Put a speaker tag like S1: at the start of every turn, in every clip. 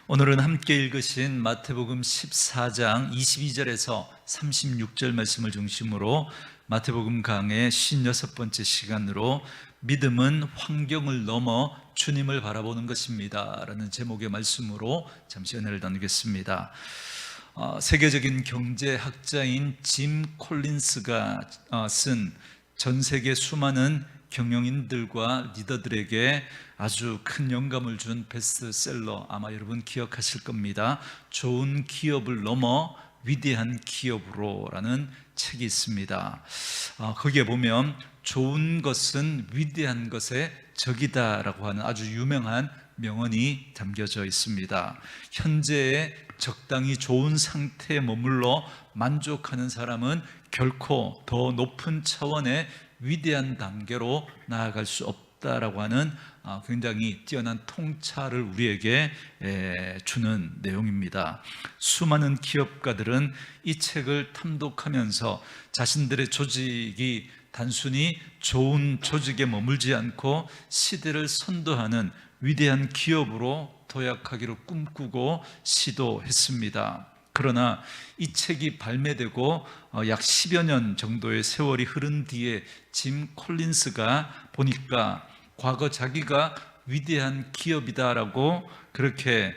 S1: 오늘은 함께 읽으신 마태복음 14장 22절에서 36절 말씀을 중심으로 마태복음 강의 56번째 시간으로 믿음은 환경을 넘어 주님을 바라보는 것입니다 라는 제목의 말씀으로 잠시 은혜를 나누겠습니다. 세계적인 경제학자인 짐 콜린스가 쓴 전 세계 수많은 경영인들과 리더들에게 아주 큰 영감을 준 베스트셀러, 아마 여러분 기억하실 겁니다. 좋은 기업을 넘어 위대한 기업으로 라는 책이 있습니다. 거기에 보면 좋은 것은 위대한 것의 적이다 라고 하는 아주 유명한 명언이 담겨져 있습니다. 현재의 적당히 좋은 상태에 머물러 만족하는 사람은 결코 더 높은 차원의 위대한 단계로 나아갈 수 없다라고 하는 굉장히 뛰어난 통찰을 우리에게 주는 내용입니다. 수많은 기업가들은 이 책을 탐독하면서 자신들의 조직이 단순히 좋은 조직에 머물지 않고 시대를 선도하는 위대한 기업으로 도약하기를 꿈꾸고 시도했습니다. 그러나 이 책이 발매되고 약 10여 년 정도의 세월이 흐른 뒤에 짐 콜린스가 보니까 과거 자기가 위대한 기업이다라고 그렇게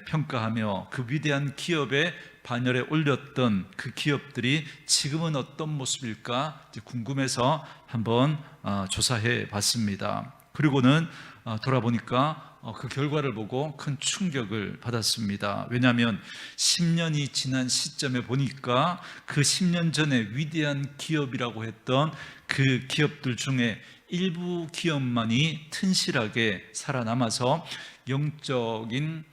S1: 평가하며 그 위대한 기업의 반열에 올렸던 그 기업들이 지금은 어떤 모습일까 궁금해서 한번 조사해 봤습니다. 그리고는 돌아보니까 그 결과를 보고 큰 충격을 받았습니다. 왜냐하면 10년이 지난 시점에 보니까 그 10년 전에 위대한 기업이라고 했던 그 기업들 중에 일부 기업만이 튼실하게 살아남아서 영적인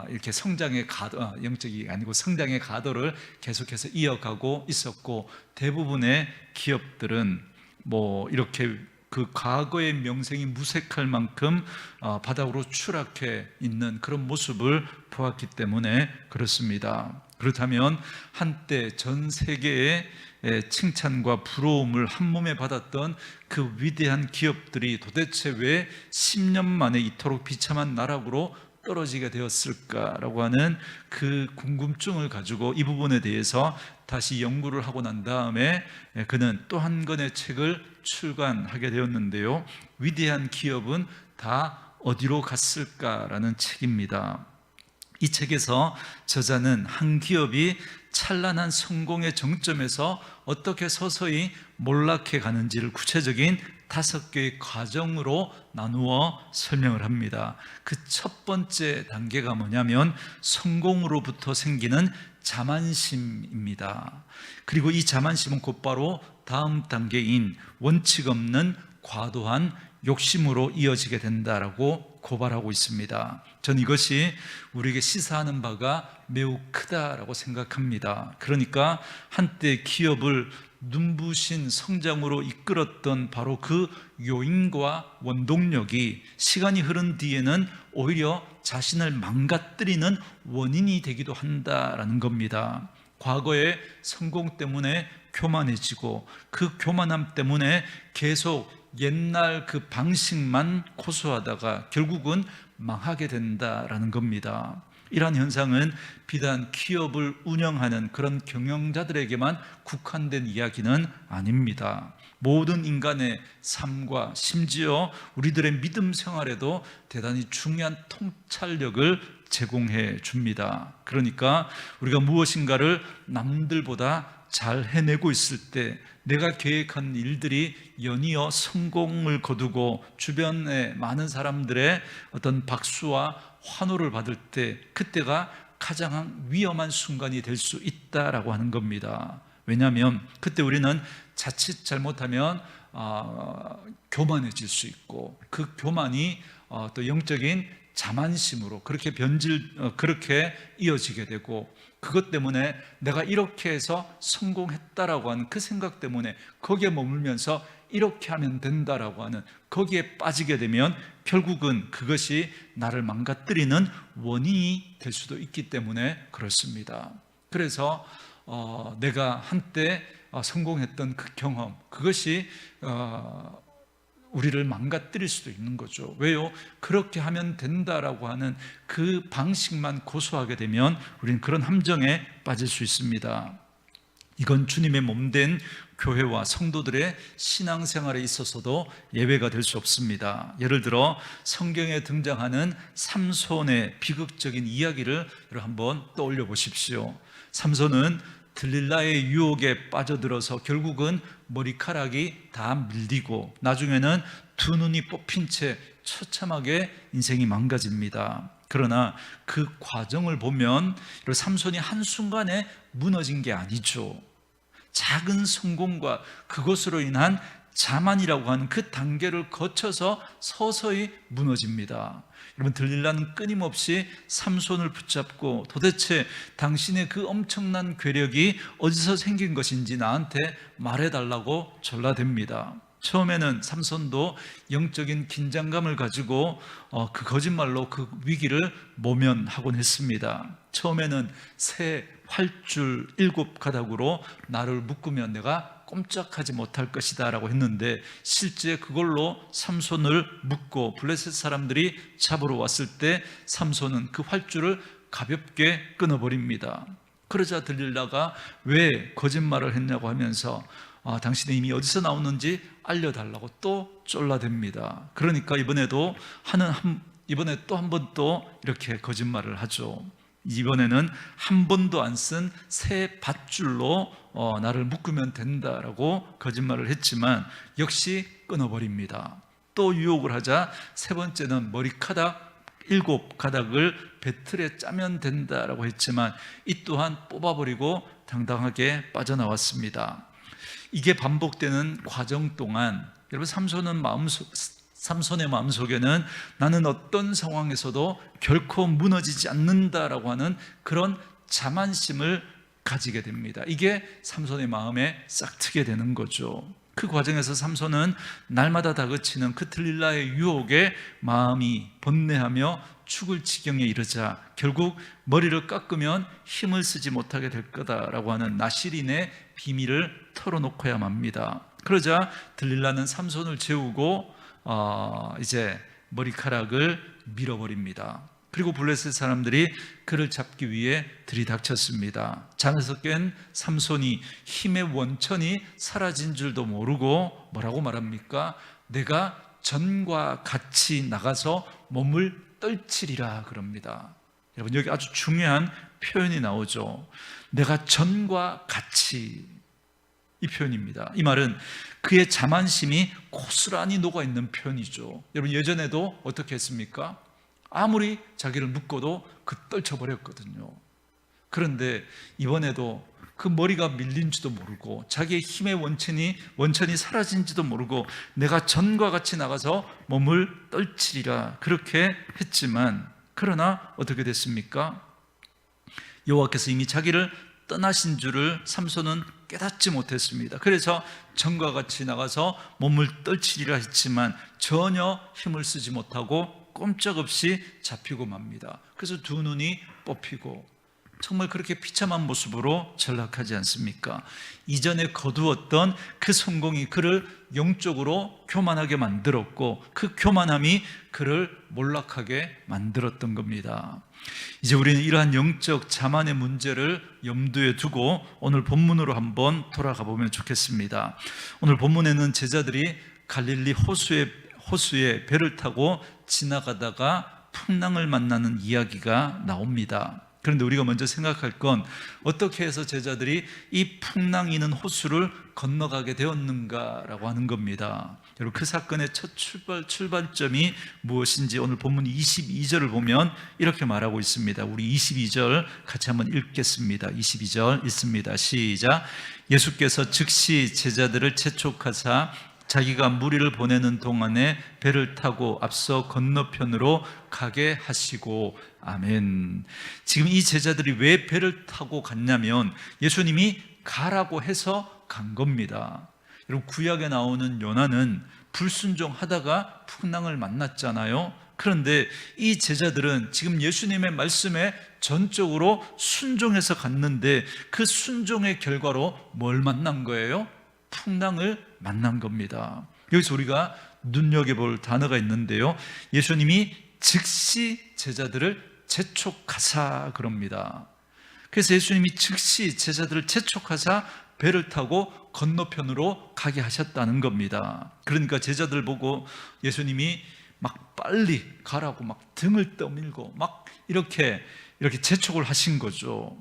S1: 이렇게 성장의 가도, 영적이 아니고 성장의 가도를 계속해서 이어가고 있었고, 대부분의 기업들은 이렇게 그 과거의 명성이 무색할 만큼 바닥으로 추락해 있는 그런 모습을 보았기 때문에 그렇습니다. 그렇다면 한때 전 세계의 칭찬과 부러움을 한몸에 받았던 그 위대한 기업들이 도대체 왜 10년 만에 이토록 비참한 나락으로 떨어지게 되었을까라고 하는 그 궁금증을 가지고 이 부분에 대해서 다시 연구를 하고 난 다음에 그는 또 한 권의 책을 출간하게 되었는데요, 위대한 기업은 다 어디로 갔을까라는 책입니다. 이 책에서 저자는 한 기업이 찬란한 성공의 정점에서 어떻게 서서히 몰락해 가는지를 구체적인 5개의 과정으로 나누어 설명을 합니다. 그 첫 번째 단계가 뭐냐면 성공으로부터 생기는 자만심입니다. 그리고 이 자만심은 곧바로 다음 단계인 원칙 없는 과도한 욕심으로 이어지게 된다라고 고발하고 있습니다. 전 이것이 우리에게 시사하는 바가 매우 크다라고 생각합니다. 그러니까 한때 기업을 눈부신 성장으로 이끌었던 바로 그 요인과 원동력이 시간이 흐른 뒤에는 오히려 자신을 망가뜨리는 원인이 되기도 한다라는 겁니다. 과거의 성공 때문에 교만해지고 그 교만함 때문에 계속 옛날 그 방식만 고수하다가 결국은 망하게 된다라는 겁니다. 이러한 현상은 비단 기업을 운영하는 그런 경영자들에게만 국한된 이야기는 아닙니다. 모든 인간의 삶과 심지어 우리들의 믿음 생활에도 대단히 중요한 통찰력을 제공해 줍니다. 그러니까 우리가 무엇인가를 남들보다 잘 해내고 있을 때 내가 계획한 일들이 연이어 성공을 거두고 주변의 많은 사람들의 어떤 박수와 환호를 받을 때, 그때가 가장 위험한 순간이 될 수 있다라고 하는 겁니다. 왜냐하면 그때 우리는 자칫 잘못하면 교만해질 수 있고, 그 교만이 또 영적인 자만심으로 그렇게 이어지게 되고, 그것 때문에 내가 이렇게 해서 성공했다라고 하는 그 생각 때문에 거기에 머물면서 이렇게 하면 된다라고 하는 거기에 빠지게 되면 결국은 그것이 나를 망가뜨리는 원인이 될 수도 있기 때문에 그렇습니다. 그래서 내가 한때 성공했던 그 경험, 그것이 우리를 망가뜨릴 수도 있는 거죠. 왜요? 그렇게 하면 된다라고 하는 그 방식만 고수하게 되면 우리는 그런 함정에 빠질 수 있습니다. 이건 주님의 몸된 교회와 성도들의 신앙생활에 있어서도 예외가 될 수 없습니다. 예를 들어 성경에 등장하는 삼손의 비극적인 이야기를 한번 떠올려 보십시오. 삼손은 들릴라의 유혹에 빠져들어서 결국은 머리카락이 다 밀리고 나중에는 두 눈이 뽑힌 채 처참하게 인생이 망가집니다. 그러나 그 과정을 보면 삼손이 한순간에 무너진 게 아니죠. 작은 성공과 그것으로 인한 자만이라고 하는 그 단계를 거쳐서 서서히 무너집니다. 여러분, 들릴라는 끊임없이 삼손을 붙잡고 도대체 당신의 그 엄청난 괴력이 어디서 생긴 것인지 나한테 말해달라고 전라댑니다. 처음에는 삼손도 영적인 긴장감을 가지고 그 거짓말로 그 위기를 모면하곤 했습니다. 처음에는 새 활줄 7가닥으로 나를 묶으면 내가 꼼짝하지 못할 것이다 라고 했는데 실제 그걸로 삼손을 묶고 블레셋 사람들이 잡으러 왔을 때 삼손은 그 활줄을 가볍게 끊어버립니다. 그러자 들릴라가 왜 거짓말을 했냐고 하면서 당신의 힘이 어디서 나오는지 알려달라고 또 쫄라댑니다. 그러니까 이번에 또 한 번 또 이렇게 거짓말을 하죠. 이번에는 한 번도 안 쓴 새 밧줄로 나를 묶으면 된다라고 거짓말을 했지만 역시 끊어버립니다. 또 유혹을 하자 세 번째는 머리카락 7가닥을 배틀에 짜면 된다라고 했지만 이 또한 뽑아버리고 당당하게 빠져나왔습니다. 이게 반복되는 과정 동안 여러분 삼손의 마음속에는 나는 어떤 상황에서도 결코 무너지지 않는다라고 하는 그런 자만심을 가지게 됩니다. 이게 삼손의 마음에 싹 트게 되는 거죠. 그 과정에서 삼손은 날마다 다그치는 그 들릴라의 유혹에 마음이 번뇌하며 죽을 지경에 이르자 결국 머리를 깎으면 힘을 쓰지 못하게 될 거다라고 하는 나실인의 비밀을 털어놓고야 맙니다. 그러자 들릴라는 삼손을 재우고 이제 머리카락을 밀어버립니다. 그리고 블레셋 사람들이 그를 잡기 위해 들이닥쳤습니다. 잠에서 깬 삼손이 힘의 원천이 사라진 줄도 모르고 뭐라고 말합니까? 내가 전과 같이 나가서 몸을 떨치리라 그럽니다. 여러분, 여기 아주 중요한 표현이 나오죠. 내가 전과 같이, 이 표현입니다. 이 말은 그의 자만심이 고스란히 녹아있는 표현이죠. 여러분, 예전에도 어떻게 했습니까? 아무리 자기를 묶어도 떨쳐버렸거든요. 그런데 이번에도 그 머리가 밀린지도 모르고 자기의 힘의 원천이 사라진지도 모르고 내가 전과 같이 나가서 몸을 떨치리라 그렇게 했지만, 그러나 어떻게 됐습니까? 여호와께서 이미 자기를 떠나신 줄을 삼손은 깨닫지 못했습니다. 그래서 전과 같이 나가서 몸을 떨치리라 했지만 전혀 힘을 쓰지 못하고 꼼짝없이 잡히고 맙니다. 그래서 두 눈이 뽑히고 정말 그렇게 비참한 모습으로 전락하지 않습니까? 이전에 거두었던 그 성공이 그를 영적으로 교만하게 만들었고 그 교만함이 그를 몰락하게 만들었던 겁니다. 이제 우리는 이러한 영적 자만의 문제를 염두에 두고 오늘 본문으로 한번 돌아가 보면 좋겠습니다. 오늘 본문에는 제자들이 갈릴리 호수에 배를 타고 지나가다가 풍랑을 만나는 이야기가 나옵니다. 그런데 우리가 먼저 생각할 건 어떻게 해서 제자들이 이 풍랑 있는 호수를 건너가게 되었는가라고 하는 겁니다. 여러분, 그 사건의 첫 출발점이 무엇인지 오늘 본문 22절을 보면 이렇게 말하고 있습니다. 우리 22절 같이 한번 읽겠습니다. 22절 읽습니다. 시작. 예수께서 즉시 제자들을 재촉하사 자기가 무리를 보내는 동안에 배를 타고 앞서 건너편으로 가게 하시고, 아멘. 지금 이 제자들이 왜 배를 타고 갔냐면 예수님이 가라고 해서 간 겁니다. 여러분, 구약에 나오는 요나는 불순종하다가 풍랑을 만났잖아요. 그런데 이 제자들은 지금 예수님의 말씀에 전적으로 순종해서 갔는데 그 순종의 결과로 뭘 만난 거예요? 풍랑을 만난 겁니다. 여기서 우리가 눈여겨볼 단어가 있는데요, 예수님이 즉시 제자들을 재촉하사 그럽니다. 그래서 예수님이 즉시 제자들을 재촉하사 배를 타고 건너편으로 가게 하셨다는 겁니다. 그러니까 제자들 보고 예수님이 막 빨리 가라고 막 등을 떠밀고 막 이렇게 재촉을 하신 거죠.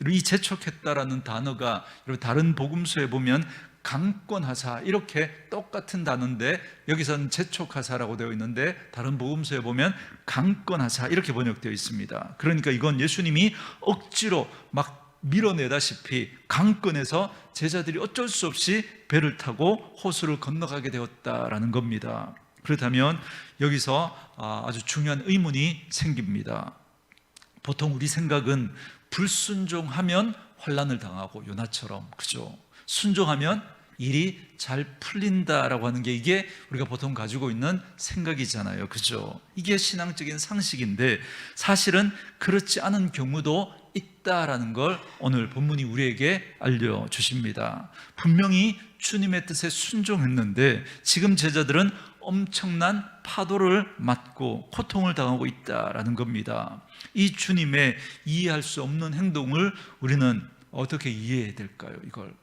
S1: 이 재촉했다라는 단어가 다른 복음서에 보면 강권하사 이렇게 똑같은 단어인데, 여기서는 재촉하사라고 되어 있는데 다른 복음서에 보면 강권하사 이렇게 번역되어 있습니다. 그러니까 이건 예수님이 억지로 막 밀어내다시피 강권해서 제자들이 어쩔 수 없이 배를 타고 호수를 건너가게 되었다라는 겁니다. 그렇다면 여기서 아주 중요한 의문이 생깁니다. 보통 우리 생각은 불순종하면 환난을 당하고, 요나처럼, 그죠? 순종하면 일이 잘 풀린다라고 하는 게 이게 우리가 보통 가지고 있는 생각이잖아요, 그죠? 이게 신앙적인 상식인데 사실은 그렇지 않은 경우도 있다라는 걸 오늘 본문이 우리에게 알려주십니다. 분명히 주님의 뜻에 순종했는데 지금 제자들은 엄청난 파도를 맞고 고통을 당하고 있다라는 겁니다. 이 주님의 이해할 수 없는 행동을 우리는 어떻게 이해해야 될까요? 이걸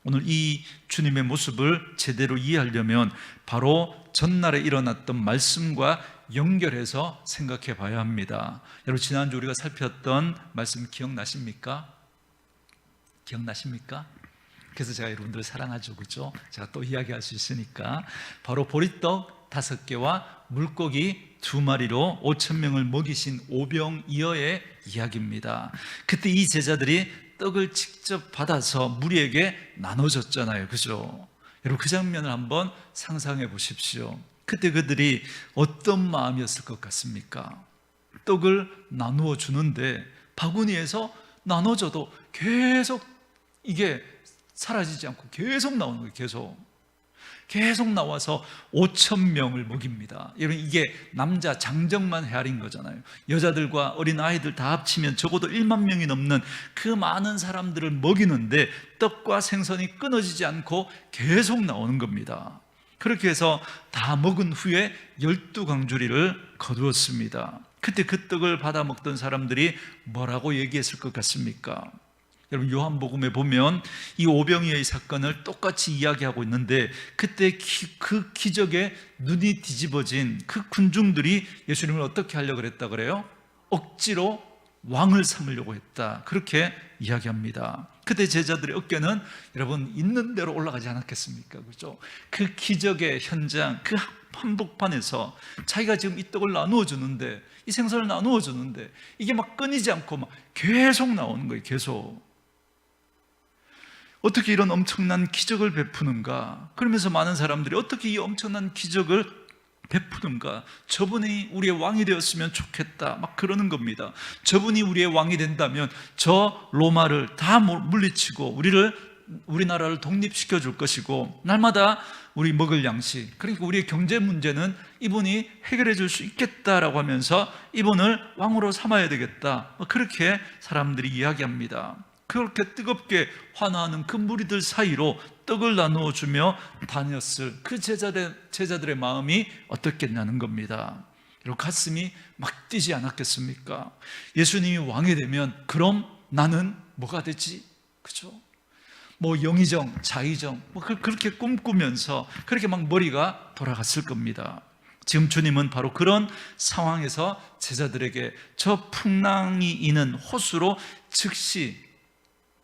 S1: 오늘 이 주님의 모습을 제대로 이해하려면 바로 전날에 일어났던 말씀과 연결해서 생각해 봐야 합니다. 여러분, 지난주 우리가 살폈던 말씀 기억나십니까? 기억나십니까? 그래서 제가 여러분들을 사랑하죠, 그죠? 제가 또 이야기할 수 있으니까. 바로 보리떡 5개와 물고기 2마리로 5,000명을 먹이신 오병이어의 이야기입니다. 그때 이 제자들이 떡을 직접 받아서 무리에게 나눠줬잖아요, 그죠? 여러분, 그 장면을 한번 상상해 보십시오. 그때 그들이 어떤 마음이었을 것 같습니까? 떡을 나누어 주는데 바구니에서 나눠줘도 계속 이게 사라지지 않고 계속 나오는 거예요. 계속 나와서 5,000명을 먹입니다. 여러분, 이게 남자 장정만 헤아린 거잖아요. 여자들과 어린 아이들 다 합치면 적어도 1만 명이 넘는 그 많은 사람들을 먹이는데 떡과 생선이 끊어지지 않고 계속 나오는 겁니다. 그렇게 해서 다 먹은 후에 12강주리를 거두었습니다. 그때 그 떡을 받아 먹던 사람들이 뭐라고 얘기했을 것 같습니까? 여러분, 요한복음에 보면 이 오병이어의 사건을 똑같이 이야기하고 있는데 그때 그 기적에 눈이 뒤집어진 그 군중들이 예수님을 어떻게 하려고 그랬다 그래요? 억지로 왕을 삼으려고 했다, 그렇게 이야기합니다. 그때 제자들의 어깨는 여러분 있는 대로 올라가지 않았겠습니까? 그렇죠? 그 기적의 현장, 그 한복판에서 자기가 지금 이 떡을 나누어 주는데, 이 생선을 나누어 주는데 이게 막 끊이지 않고 막 계속 나오는 거예요. 계속. 어떻게 이런 엄청난 기적을 베푸는가? 그러면서 많은 사람들이 어떻게 이 엄청난 기적을 베푸는가? 저분이 우리의 왕이 되었으면 좋겠다, 막 그러는 겁니다. 저분이 우리의 왕이 된다면 저 로마를 다 물리치고 우리나라를 독립시켜 줄 것이고, 날마다 우리 먹을 양식, 그러니까 우리의 경제 문제는 이분이 해결해 줄 수 있겠다라고 하면서 이분을 왕으로 삼아야 되겠다, 그렇게 사람들이 이야기합니다. 그렇게 뜨겁게 환호하는 그 무리들 사이로 떡을 나누어 주며 다녔을 그 제자들의 마음이 어떻겠냐는 겁니다. 여러분, 가슴이 막 뛰지 않았겠습니까? 예수님이 왕이 되면 그럼 나는 뭐가 되지? 그죠? 뭐 영의정, 자의정, 그렇게 꿈꾸면서 그렇게 막 머리가 돌아갔을 겁니다. 지금 주님은 바로 그런 상황에서 제자들에게 저 풍랑이 이는 호수로 즉시,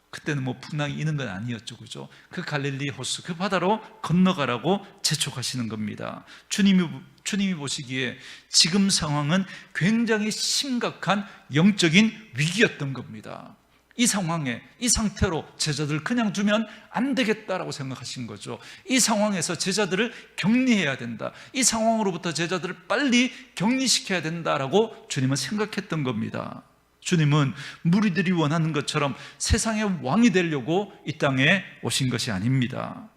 S1: 그때는 뭐 풍랑이 있는 건 아니었죠, 그죠? 그 갈릴리 호수, 그 바다로 건너가라고 재촉하시는 겁니다. 주님이 보시기에 지금 상황은 굉장히 심각한 영적인 위기였던 겁니다. 이 상황에, 이 상태로 제자들을 그냥 두면 안 되겠다라고 생각하신 거죠. 이 상황에서 제자들을 격리해야 된다, 이 상황으로부터 제자들을 빨리 격리시켜야 된다라고 주님은 생각했던 겁니다. 주님은 무리들이 원하는 것처럼 세상의 왕이 되려고 이 땅에 오신 것이 아닙니다.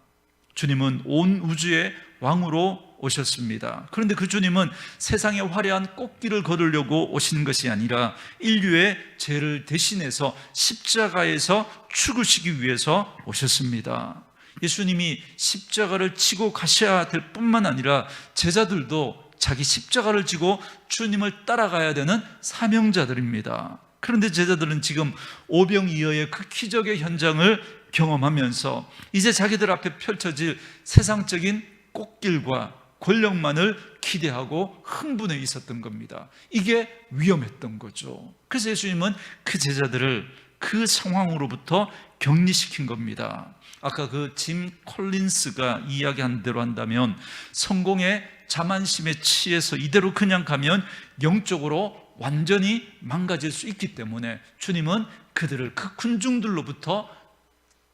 S1: 주님은 온 우주의 왕으로 오셨습니다. 그런데 그 주님은 세상의 화려한 꽃길을 걸으려고 오신 것이 아니라 인류의 죄를 대신해서 십자가에서 죽으시기 위해서 오셨습니다. 예수님이 십자가를 지고 가셔야 될 뿐만 아니라 제자들도 자기 십자가를 지고 주님을 따라가야 되는 사명자들입니다. 그런데 제자들은 지금 오병이어의 그 기적의 현장을 경험하면서 이제 자기들 앞에 펼쳐질 세상적인 꽃길과 권력만을 기대하고 흥분해 있었던 겁니다. 이게 위험했던 거죠. 그래서 예수님은 그 제자들을 그 상황으로부터 격리시킨 겁니다. 아까 그 짐 콜린스가 이야기한 대로 한다면 성공의 자만심에 취해서 이대로 그냥 가면 영적으로 완전히 망가질 수 있기 때문에 주님은 그들을 그 군중들로부터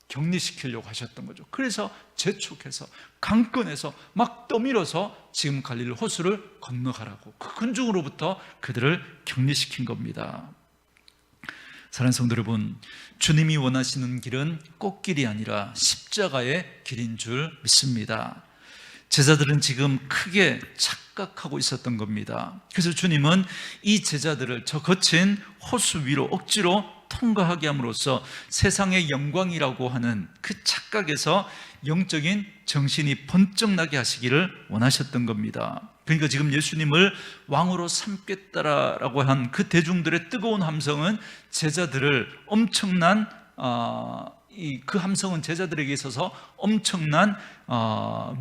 S1: 격리시키려고 하셨던 거죠. 그래서 재촉해서 강권해서 막 떠밀어서 지금 갈릴리 호수를 건너가라고 그 군중으로부터 그들을 격리시킨 겁니다. 사랑하는 성도 여러분, 주님이 원하시는 길은 꽃길이 아니라 십자가의 길인 줄 믿습니다. 제자들은 지금 크게 착각하고 있었던 겁니다. 그래서 주님은 이 제자들을 저 거친 호수 위로 억지로 통과하게 함으로써 세상의 영광이라고 하는 그 착각에서 영적인 정신이 번쩍 나게 하시기를 원하셨던 겁니다. 그러니까 지금 예수님을 왕으로 삼겠다라고 한 그 대중들의 뜨거운 함성은 제자들을 엄청난 그 함성은 제자들에게 있어서 엄청난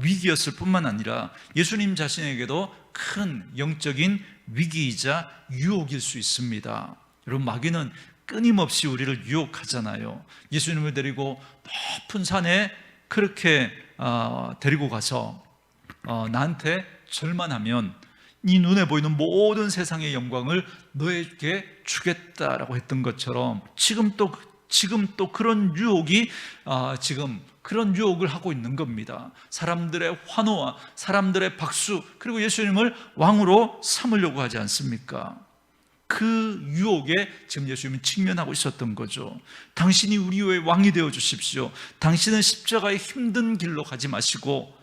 S1: 위기였을 뿐만 아니라 예수님 자신에게도 큰 영적인 위기이자 유혹일 수 있습니다. 여러분, 마귀는 끊임없이 우리를 유혹하잖아요. 예수님을 데리고 높은 산에 그렇게 데리고 가서 나한테 절만 하면 네 눈에 보이는 모든 세상의 영광을 너에게 주겠다라고 했던 것처럼 지금 또 그런 유혹이 지금 그런 유혹을 하고 있는 겁니다. 사람들의 환호와 사람들의 박수, 그리고 예수님을 왕으로 삼으려고 하지 않습니까? 그 유혹에 지금 예수님은 직면하고 있었던 거죠. 당신이 우리 위에 왕이 되어 주십시오. 당신은 십자가의 힘든 길로 가지 마시고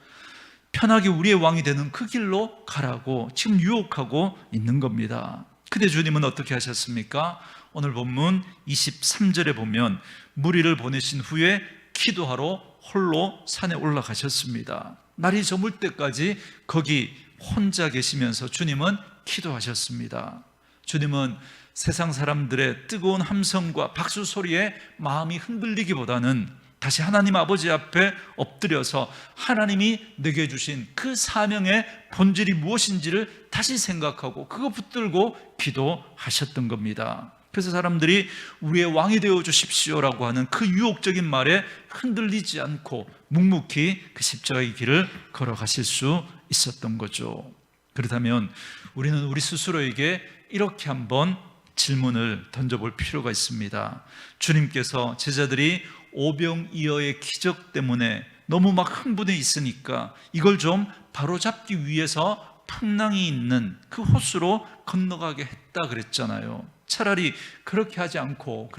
S1: 편하게 우리의 왕이 되는 그 길로 가라고 지금 유혹하고 있는 겁니다. 근데 주님은 어떻게 하셨습니까? 오늘 본문 23절에 보면 무리를 보내신 후에 기도하러 홀로 산에 올라가셨습니다. 날이 저물 때까지 거기 혼자 계시면서 주님은 기도하셨습니다. 주님은 세상 사람들의 뜨거운 함성과 박수 소리에 마음이 흔들리기보다는 다시 하나님 아버지 앞에 엎드려서 하나님이 내게 주신 그 사명의 본질이 무엇인지를 다시 생각하고 그거 붙들고 기도하셨던 겁니다. 그래서 사람들이 우리의 왕이 되어 주십시오라고 하는 그 유혹적인 말에 흔들리지 않고 묵묵히 그 십자가의 길을 걸어가실 수 있었던 거죠. 그렇다면 우리는 우리 스스로에게 이렇게 한번 질문을 던져볼 필요가 있습니다. 주님께서 제자들이 오병이어의 기적 때문에 너무 막 흥분해 있으니까 이걸 좀 바로잡기 위해서 풍랑이 있는 그 호수로 건너가게 했다 그랬잖아요. 차라리 그렇게 하지 않고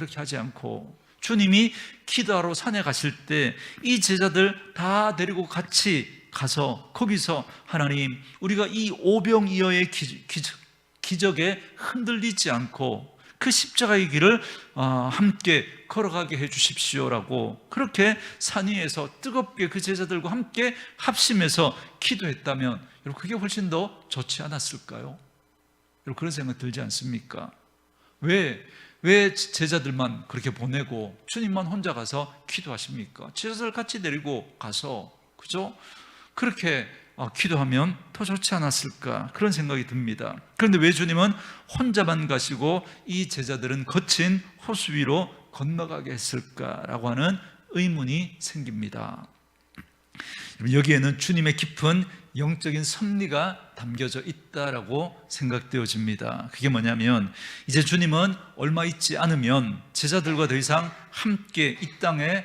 S1: 주님이 기도하러 산에 가실 때 이 제자들 다 데리고 같이 가서 거기서 하나님, 우리가 이 오병이어의 기적에 흔들리지 않고 그 십자가의 길을 함께 걸어가게 해 주십시오라고 그렇게 산 위에서 뜨겁게 그 제자들과 함께 합심해서 기도했다면 여러분, 그게 훨씬 더 좋지 않았을까요? 여러분, 그런 생각 들지 않습니까? 왜 제자들만 그렇게 보내고 주님만 혼자 가서 기도하십니까? 제자들 같이 데리고 가서, 그죠? 그렇게 기도하면 더 좋지 않았을까, 그런 생각이 듭니다. 그런데 왜 주님은 혼자만 가시고 이 제자들은 거친 호수 위로 건너가게 했을까라고 하는 의문이 생깁니다. 여기에는 주님의 깊은 영적인 섭리가 담겨져 있다라고 생각되어집니다. 그게 뭐냐면 이제 주님은 얼마 있지 않으면 제자들과 더 이상 함께 이 땅에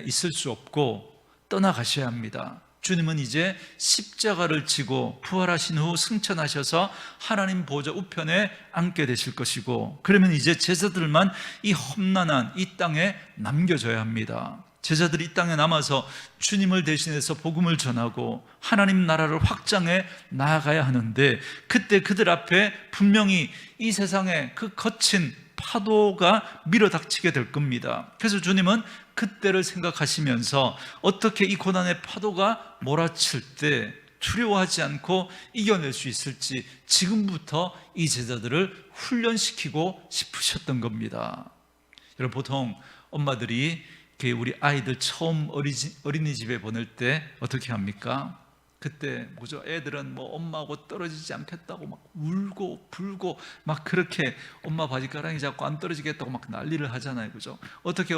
S1: 있을 수 없고 떠나가셔야 합니다. 주님은 이제 십자가를 지고 부활하신 후 승천하셔서 하나님 보좌 우편에 앉게 되실 것이고, 그러면 이제 제자들만 이 험난한 이 땅에 남겨져야 합니다. 제자들이 이 땅에 남아서 주님을 대신해서 복음을 전하고 하나님 나라를 확장해 나아가야 하는데, 그때 그들 앞에 분명히 이 세상에 그 거친 파도가 밀어닥치게 될 겁니다. 그래서 주님은 그때를 생각하시면서 어떻게 이 고난의 파도가 몰아칠 때 두려워하지 않고 이겨낼 수 있을지 지금부터 이 제자들을 훈련시키고 싶으셨던 겁니다. 여러분, 보통 엄마들이 우리 아이들 처음 어린이집에 보낼 때 어떻게 합니까? 그때 뭐죠? 애들은 뭐 엄마하고 떨어지지 않겠다고 막 울고 불고 막 그렇게 엄마 바지가랑이 잡고 안 떨어지겠다고 막 난리를 하잖아요, 그죠? 어떻게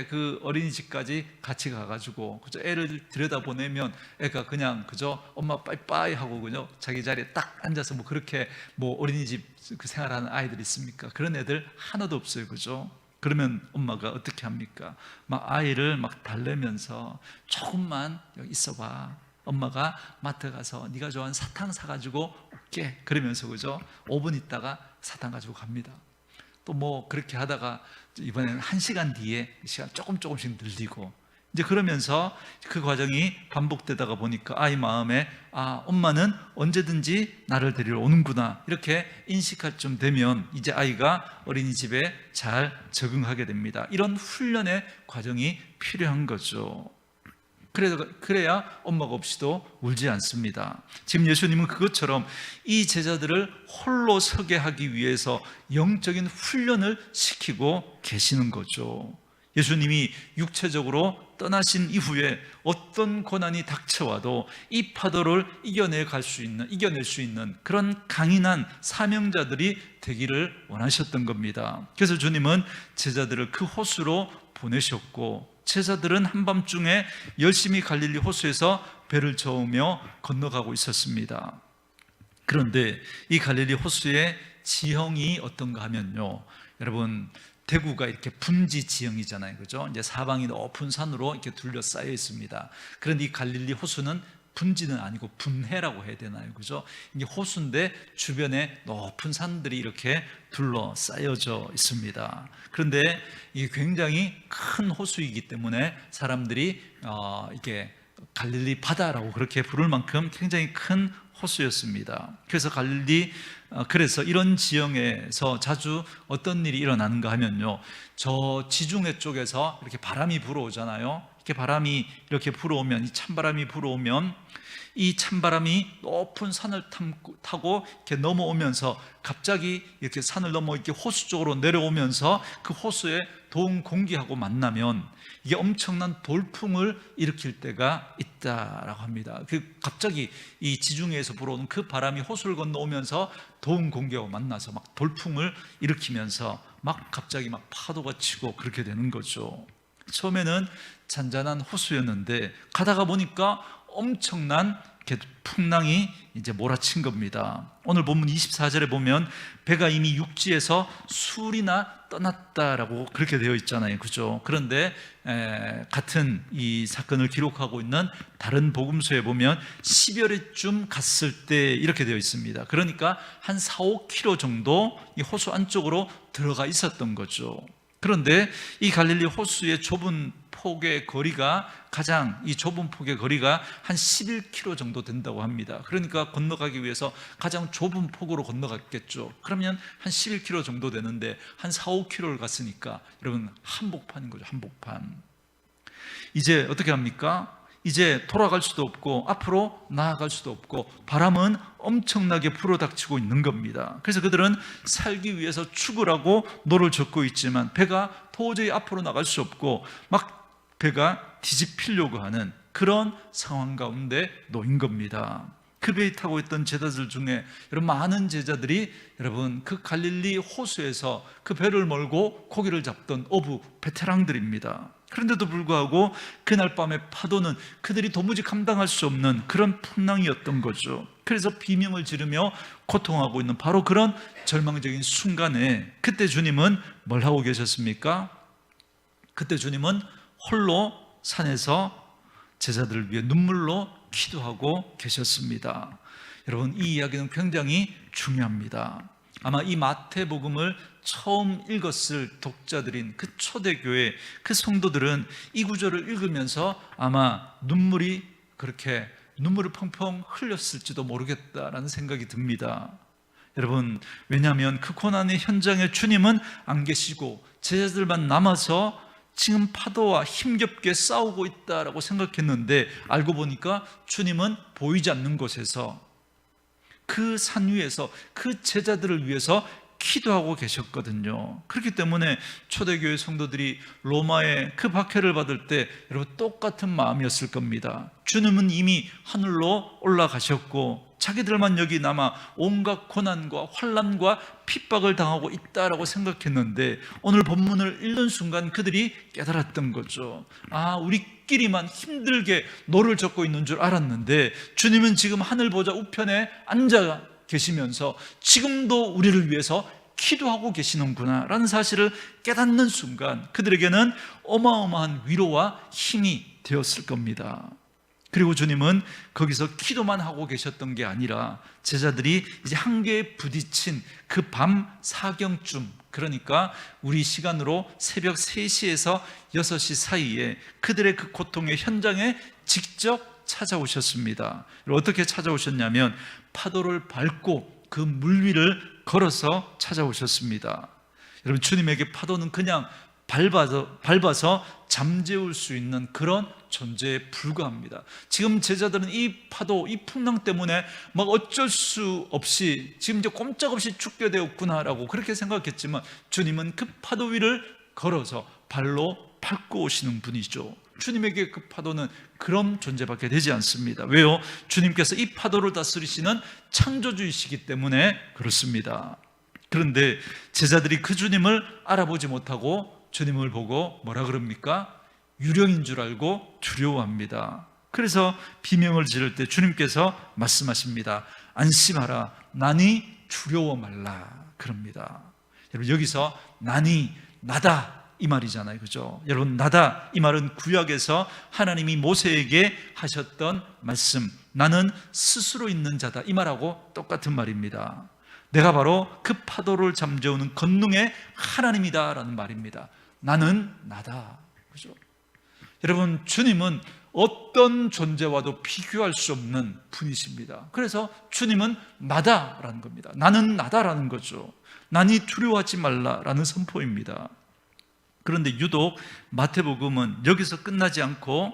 S1: 그 어린이집까지 같이 가가지고, 그죠? 애를 들여다보내면 애가 그냥, 그죠? 엄마 빠이빠이 하고, 그죠? 자기 자리에 딱 앉아서 뭐 그렇게 뭐 어린이집 그 생활하는 아이들 있습니까? 그런 애들 하나도 없어요, 그죠? 그러면 엄마가 어떻게 합니까? 막 아이를 막 달래면서 조금만 여기 있어봐. 엄마가 마트 가서 네가 좋아하는 사탕 사가지고 올게. 그러면서, 그죠? 5분 있다가 사탕 가지고 갑니다. 또 뭐 그렇게 하다가 이번에는 1시간 뒤에 시간 조금씩 늘리고, 이제 그러면서 그 과정이 반복되다가 보니까 아이 마음에 엄마는 언제든지 나를 데리러 오는구나, 이렇게 인식할 쯤 되면 이제 아이가 어린이집에 잘 적응하게 됩니다. 이런 훈련의 과정이 필요한 거죠. 그래야 엄마가 없이도 울지 않습니다. 지금 예수님은 그것처럼 이 제자들을 홀로 서게 하기 위해서 영적인 훈련을 시키고 계시는 거죠. 예수님이 육체적으로 떠나신 이후에 어떤 고난이 닥쳐와도 이 파도를 이겨낼 수 있는 그런 강인한 사명자들이 되기를 원하셨던 겁니다. 그래서 주님은 제자들을 그 호수로 보내셨고, 제자들은 한밤중에 열심히 갈릴리 호수에서 배를 저으며 건너가고 있었습니다. 그런데 이 갈릴리 호수의 지형이 어떤가 하면요, 여러분, 대구가 이렇게 분지 지형이잖아요, 그죠? 이제 사방이 높은 산으로 이렇게 둘러싸여 있습니다. 그런데 이 갈릴리 호수는 분지는 아니고 분해라고 해야 되나요, 그죠? 이게 호수인데 주변에 높은 산들이 이렇게 둘러싸여져 있습니다. 그런데 이게 굉장히 큰 호수이기 때문에 사람들이 이게 갈릴리 바다라고 그렇게 부를 만큼 굉장히 큰 호수였습니다. 그래서 이런 지형에서 자주 어떤 일이 일어나는가 하면요, 저 지중해 쪽에서 이렇게 바람이 불어오잖아요. 이렇게 바람이 이렇게 불어오면, 이 찬바람이 불어오면 이 찬바람이 높은 산을 타고 이렇게 넘어오면서 갑자기 이렇게 산을 넘어 이렇게 호수 쪽으로 내려오면서 그 호수에 더운 공기하고 만나면 이게 엄청난 돌풍을 일으킬 때가 있다라고 합니다. 갑자기 이 지중해에서 불어오는 그 바람이 호수를 건너오면서 더운 공기하고 만나서 막 돌풍을 일으키면서 막 갑자기 막 파도가 치고 그렇게 되는 거죠. 처음에는 잔잔한 호수였는데 가다가 보니까 엄청난 풍랑이 이제 몰아친 겁니다. 오늘 본문 24절에 보면 배가 이미 육지에서 수리나 떠났다라고 그렇게 되어 있잖아요, 그죠? 그런데 같은 이 사건을 기록하고 있는 다른 복음서에 보면 10여리쯤 갔을 때 이렇게 되어 있습니다. 그러니까 한 4-5km 정도 이 호수 안쪽으로 들어가 있었던 거죠. 그런데 이 갈릴리 호수의 좁은 폭의 거리가 이 좁은 폭의 거리가 한 11km 정도 된다고 합니다. 그러니까 건너가기 위해서 가장 좁은 폭으로 건너갔겠죠. 그러면 한 11km 정도 되는데 한 4-5km를 갔으니까 여러분 한복판인 거죠, 한복판. 이제 어떻게 합니까? 이제 돌아갈 수도 없고 앞으로 나아갈 수도 없고 바람은 엄청나게 불어닥치고 있는 겁니다. 그래서 그들은 살기 위해서 죽으라고 노를 젓고 있지만 배가 도저히 앞으로 나갈 수 없고 막 배가 뒤집히려고 하는 그런 상황 가운데 놓인 겁니다. 그 배에 타고 있던 제자들 중에 여러분 많은 제자들이 여러분 그 갈릴리 호수에서 그 배를 몰고 고기를 잡던 어부 베테랑들입니다. 그런데도 불구하고 그날 밤의 파도는 그들이 도무지 감당할 수 없는 그런 풍랑이었던 거죠. 그래서 비명을 지르며 고통하고 있는 바로 그런 절망적인 순간에 그때 주님은 뭘 하고 계셨습니까? 그때 주님은 홀로 산에서 제자들을 위해 눈물로 기도하고 계셨습니다. 여러분, 이 이야기는 굉장히 중요합니다. 아마 이 마태복음을 처음 읽었을 독자들인 그 초대교회 그 성도들은 이 구절을 읽으면서 아마 눈물을 펑펑 흘렸을지도 모르겠다라는 생각이 듭니다. 여러분, 왜냐하면 그 고난의 현장에 주님은 안 계시고 제자들만 남아서 지금 파도와 힘겹게 싸우고 있다라고 생각했는데 알고 보니까 주님은 보이지 않는 곳에서 그 산 위에서 그 제자들을 위해서 기도하고 계셨거든요. 그렇기 때문에 초대교회 성도들이 로마의 그 박해를 받을 때 여러분 똑같은 마음이었을 겁니다. 주님은 이미 하늘로 올라가셨고 자기들만 여기 남아 온갖 고난과 환난과 핍박을 당하고 있다라고 생각했는데 오늘 본문을 읽는 순간 그들이 깨달았던 거죠. 아, 우리끼리만 힘들게 노를 젓고 있는 줄 알았는데 주님은 지금 하늘 보좌 우편에 앉아 계시면서 지금도 우리를 위해서 기도하고 계시는구나 라는 사실을 깨닫는 순간 그들에게는 어마어마한 위로와 힘이 되었을 겁니다. 그리고 주님은 거기서 기도만 하고 계셨던 게 아니라 제자들이 이제 한계에 부딪힌 그 밤 사경쯤, 그러니까 우리 시간으로 새벽 3시에서 6시 사이에 그들의 그 고통의 현장에 직접 찾아오셨습니다. 어떻게 찾아오셨냐면 파도를 밟고 그 물 위를 걸어서 찾아오셨습니다. 여러분, 주님에게 파도는 그냥 밟아서 잠재울 수 있는 그런 존재에 불과합니다. 지금 제자들은 이 파도, 이 풍랑 때문에 막 어쩔 수 없이 지금 이제 꼼짝없이 죽게 되었구나라고 그렇게 생각했지만 주님은 그 파도 위를 걸어서 발로 밟고 오시는 분이죠. 주님에게 그 파도는 그런 존재밖에 되지 않습니다. 왜요? 주님께서 이 파도를 다스리시는 창조주이시기 때문에 그렇습니다. 그런데 제자들이 그 주님을 알아보지 못하고 주님을 보고 뭐라 그럽니까? 유령인 줄 알고 두려워합니다. 그래서 비명을 지를 때 주님께서 말씀하십니다. 안심하라, 나니 두려워 말라 그럽니다. 여러분, 여기서 나니, 나다 이 말이잖아요, 그죠? 여러분, 나다 이 말은 구약에서 하나님이 모세에게 하셨던 말씀, 나는 스스로 있는 자다 이 말하고 똑같은 말입니다. 내가 바로 그 파도를 잠재우는 권능의 하나님이다라는 말입니다. 나는 나다, 그죠? 여러분, 주님은 어떤 존재와도 비교할 수 없는 분이십니다. 그래서 주님은 나다라는 겁니다. 나는 나다라는 거죠. 나니 두려워하지 말라라는 선포입니다. 그런데 유독 마태복음은 여기서 끝나지 않고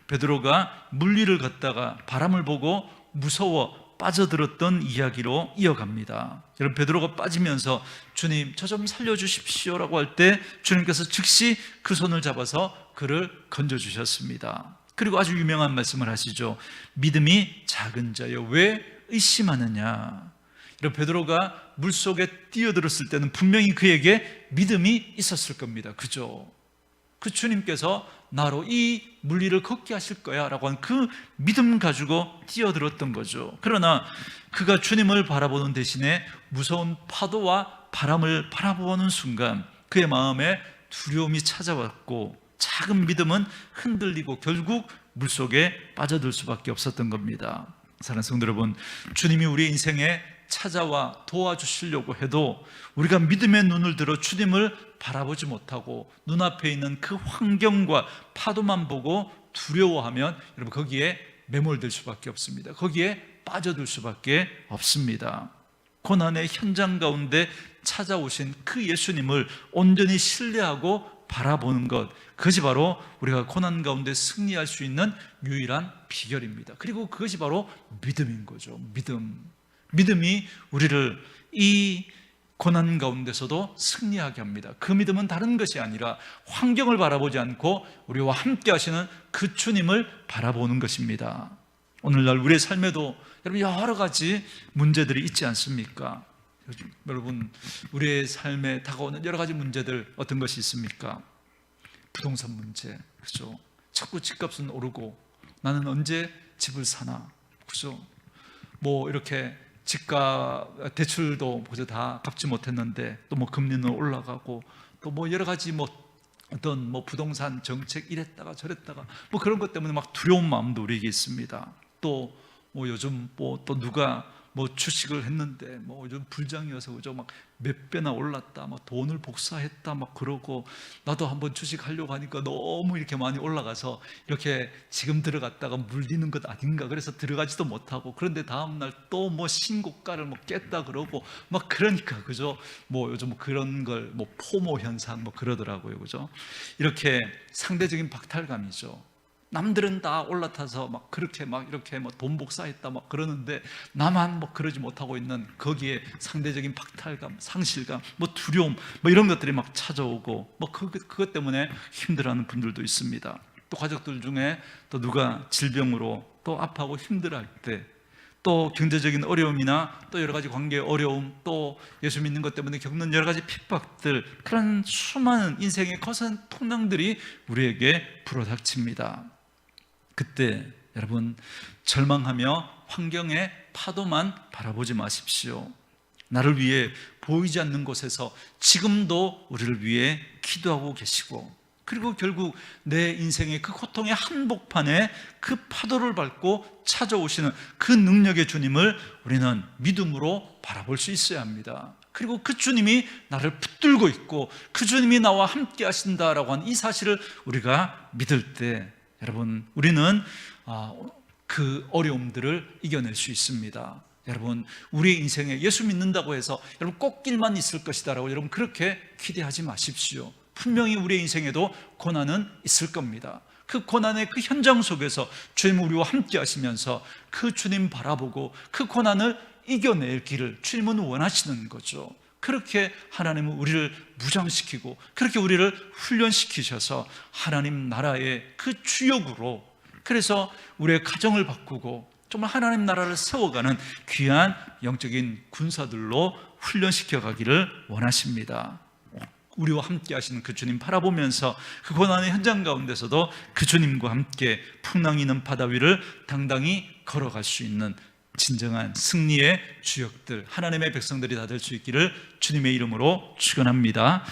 S1: 베드로가 물 위를 걷다가 바람을 보고 무서워 빠져들었던 이야기로 이어갑니다. 여러분, 베드로가 빠지면서 주님 저 좀 살려주십시오라고 할 때 주님께서 즉시 그 손을 잡아서 그를 건져주셨습니다. 그리고 아주 유명한 말씀을 하시죠. 믿음이 작은 자여 왜 의심하느냐. 여러분, 베드로가 물속에 뛰어들었을 때는 분명히 그에게 믿음이 있었을 겁니다. 그죠? 그 주님께서 나로 이 물 위를 걷게 하실 거야 라고 한 그 믿음 가지고 뛰어들었던 거죠. 그러나 그가 주님을 바라보는 대신에 무서운 파도와 바람을 바라보는 순간 그의 마음에 두려움이 찾아왔고 작은 믿음은 흔들리고 결국 물속에 빠져들 수밖에 없었던 겁니다. 사랑하는 성도 여러분, 주님이 우리 인생에 찾아와 도와주시려고 해도 우리가 믿음의 눈을 들어 주님을 바라보지 못하고 눈앞에 있는 그 환경과 파도만 보고 두려워하면 여러분, 거기에 매몰될 수밖에 없습니다. 거기에 빠져들 수밖에 없습니다. 고난의 현장 가운데 찾아오신 그 예수님을 온전히 신뢰하고 바라보는 것, 그것이 바로 우리가 고난 가운데 승리할 수 있는 유일한 비결입니다. 그리고 그것이 바로 믿음인 거죠. 믿음이 우리를 이 고난 가운데서도 승리하게 합니다. 그 믿음은 다른 것이 아니라 환경을 바라보지 않고 우리와 함께 하시는 그 주님을 바라보는 것입니다. 오늘날 우리의 삶에도 여러분 여러 가지 문제들이 있지 않습니까? 여러분, 우리의 삶에 다가오는 여러 가지 문제들 어떤 것이 있습니까? 부동산 문제, 그죠? 자꾸 집값은 오르고 나는 언제 집을 사나, 그죠? 뭐 이렇게 집값 대출도 그저 다 갚지 못했는데 또 뭐 금리는 올라가고 또 뭐 여러 가지 뭐 어떤 뭐 부동산 정책 이랬다가 저랬다가 뭐 그런 것 때문에 막 두려운 마음도 우리에게 있습니다. 또 뭐 요즘 뭐 또 누가 뭐 주식을 했는데 뭐 요즘 불장이어서 그죠? 막 몇 배나 올랐다, 막 돈을 복사했다, 막 그러고 나도 한번 주식 하려고 하니까 너무 이렇게 많이 올라가서 이렇게 지금 들어갔다가 물리는 것 아닌가, 그래서 들어가지도 못하고, 그런데 다음날 또 뭐 신고가를 뭐 깼다 그러고 막 그러니까 그죠? 뭐 요즘 뭐 그런 걸 뭐 포모 현상 뭐 그러더라고요, 그죠? 이렇게 상대적인 박탈감이죠. 남들은 다 올라타서 막 그렇게 막 이렇게 뭐 돈 복사했다 막 그러는데 나만 뭐 그러지 못하고 있는, 거기에 상대적인 박탈감, 상실감, 뭐 두려움, 뭐 이런 것들이 막 찾아오고, 뭐 그것 때문에 힘들어하는 분들도 있습니다. 또 가족들 중에 또 누가 질병으로 또 아파하고 힘들어할 때, 또 경제적인 어려움이나 또 여러 가지 관계의 어려움, 또 예수 믿는 것 때문에 겪는 여러 가지 핍박들, 그런 수많은 인생의 거센 풍랑들이 우리에게 불어닥칩니다. 그때 여러분, 절망하며 환경의 파도만 바라보지 마십시오. 나를 위해 보이지 않는 곳에서 지금도 우리를 위해 기도하고 계시고, 그리고 결국 내 인생의 그 고통의 한복판에 그 파도를 밟고 찾아오시는 그 능력의 주님을 우리는 믿음으로 바라볼 수 있어야 합니다. 그리고 그 주님이 나를 붙들고 있고 그 주님이 나와 함께 하신다라고 하는 이 사실을 우리가 믿을 때, 여러분, 우리는 그 어려움들을 이겨낼 수 있습니다. 여러분, 우리의 인생에 예수 믿는다고 해서 여러분 꽃길만 있을 것이다라고 여러분 그렇게 기대하지 마십시오. 분명히 우리의 인생에도 고난은 있을 겁니다. 그 고난의 그 현장 속에서 주님 우리와 함께 하시면서 그 주님 바라보고 그 고난을 이겨낼 길을 주님은 원하시는 거죠. 그렇게 하나님은 우리를 무장시키고 그렇게 우리를 훈련시키셔서 하나님 나라의 그 주역으로, 그래서 우리의 가정을 바꾸고 정말 하나님 나라를 세워가는 귀한 영적인 군사들로 훈련시켜 가기를 원하십니다. 우리와 함께 하시는 그 주님 바라보면서 그 고난의 현장 가운데서도 그 주님과 함께 풍랑이는 바다 위를 당당히 걸어갈 수 있는 진정한 승리의 주역들, 하나님의 백성들이 다 될 수 있기를 주님의 이름으로 축원합니다.